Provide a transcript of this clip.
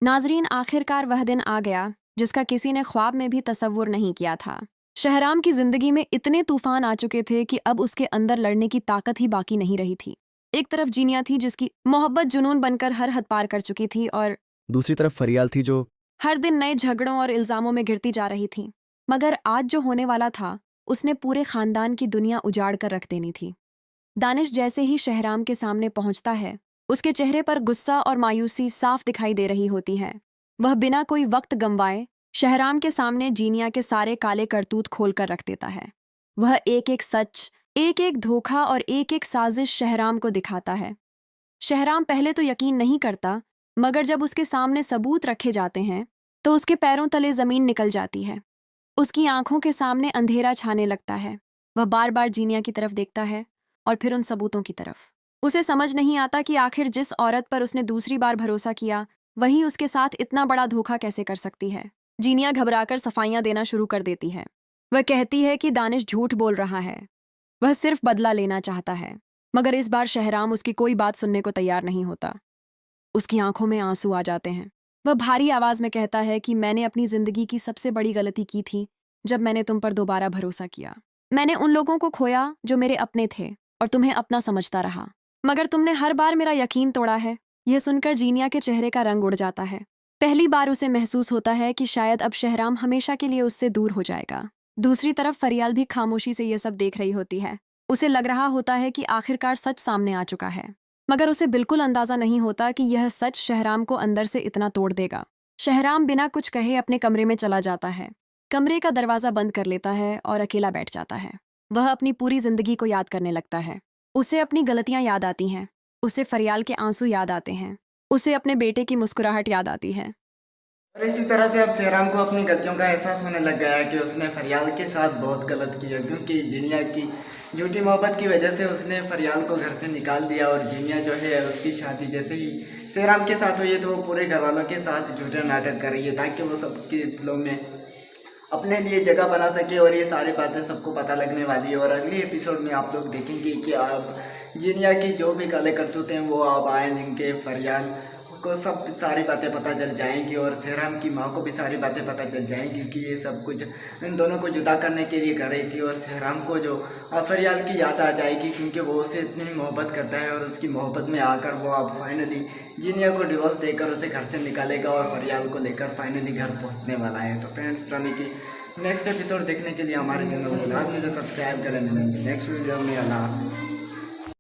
नाजरीन, आखिरकार वह दिन आ गया जिसका किसी ने ख्वाब में भी तसव्वुर नहीं किया था। शहराम की जिंदगी में इतने तूफान आ चुके थे कि अब उसके अंदर लड़ने की ताकत ही बाकी नहीं रही थी। एक तरफ जीनिया थी जिसकी मोहब्बत जुनून बनकर हर हद पार कर चुकी थी, और दूसरी तरफ फरियाल थी जो हर दिन नए झगड़ों और इल्जामों में घिरती जा रही थी। मगर आज जो होने वाला था उसने पूरे खानदान की दुनिया उजाड़ कर रख देनी थी। दानिश जैसे ही शहराम के सामने पहुंचता है, उसके चेहरे पर गुस्सा और मायूसी साफ दिखाई दे रही होती है। वह बिना कोई वक्त गंवाए शहराम के सामने जीनिया के सारे काले करतूत खोल कर रख देता है। वह एक एक सच, एक एक धोखा और एक एक साजिश शहराम को दिखाता है। शहराम पहले तो यकीन नहीं करता, मगर जब उसके सामने सबूत रखे जाते हैं तो उसके पैरों तले जमीन निकल जाती है। उसकी आंखों के सामने अंधेरा छाने लगता है। वह बार बार जीनिया की तरफ देखता है और फिर उन सबूतों की तरफ। उसे समझ नहीं आता कि आखिर जिस औरत पर उसने दूसरी बार भरोसा किया, वही उसके साथ इतना बड़ा धोखा कैसे कर सकती है। जीनिया घबराकर सफाइयां देना शुरू कर देती है। वह कहती है कि दानिश झूठ बोल रहा है, वह सिर्फ बदला लेना चाहता है। मगर इस बार शहराम उसकी कोई बात सुनने को तैयार नहीं होता। उसकी आंखों में आंसू आ जाते हैं। वह भारी आवाज में कहता है कि मैंने अपनी जिंदगी की सबसे बड़ी गलती की थी जब मैंने तुम पर दोबारा भरोसा किया। मैंने उन लोगों को खोया जो मेरे अपने थे और तुम्हें अपना समझता रहा, मगर तुमने हर बार मेरा यकीन तोड़ा है। यह सुनकर जीनिया के चेहरे का रंग उड़ जाता है। पहली बार उसे महसूस होता है कि शायद अब शहराम हमेशा के लिए उससे दूर हो जाएगा। दूसरी तरफ फरियाल भी खामोशी से यह सब देख रही होती है। उसे लग रहा होता है कि आखिरकार सच सामने आ चुका है, मगर उसे बिल्कुल अंदाजा नहीं होता कि यह सच शहराम को अंदर से इतना तोड़ देगा। शहराम बिना कुछ कहे अपने कमरे में चला जाता है। कमरे का दरवाजा बंद कर लेता है और अकेला बैठ जाता है। वह अपनी पूरी जिंदगी को याद करने लगता है। उसे अपनी गलतियां याद आती हैं, उसे फरियाल के आंसू याद आते हैं, उसे अपने बेटे की मुस्कुराहट याद आती है। और इसी तरह से अब शेराम को अपनी गलतियों का एहसास होने लग गया है कि उसने फरियाल के साथ बहुत गलत किया, क्योंकि जीनिया की झूठी मोहब्बत की वजह से उसने फरियाल को घर से निकाल दिया। और जीनिया जो है उसकी शादी जैसे ही शेराम के साथ हुई है तो वो पूरे घर वालों के साथ झूठा नाटक कर रही है ताकि वो सबके दिलों में अपने लिए जगह बना सके। और ये सारी बातें सबको पता लगने वाली है। और अगले एपिसोड में आप लोग देखेंगे कि अब जीनिया की जो भी काले करतूत हैं वो अब आए, जिनके फरियाल को सब सारी बातें पता चल जाएंगी और शेहराम की माँ को भी सारी बातें पता चल जाएंगी कि ये सब कुछ इन दोनों को जुदा करने के लिए कर रही थी। और शेहराम को जो फरियाल की याद आ जाएगी, क्योंकि वो उसे इतनी मोहब्बत करता है और उसकी मोहब्बत में आकर वो अब फाइनली जीनिया को डिवोर्स देकर उसे घर से निकालेगा और फरियाल को लेकर फाइनली घर पहुँचने वाला है। तो फ्रेंड्स, रानी की नेक्स्ट एपिसोड देखने के लिए हमारे चैनल को लाजमी से सब्सक्राइब करें। मिलेंगे नेक्स्ट वीडियो में। अल्लाह हाफ़िज़।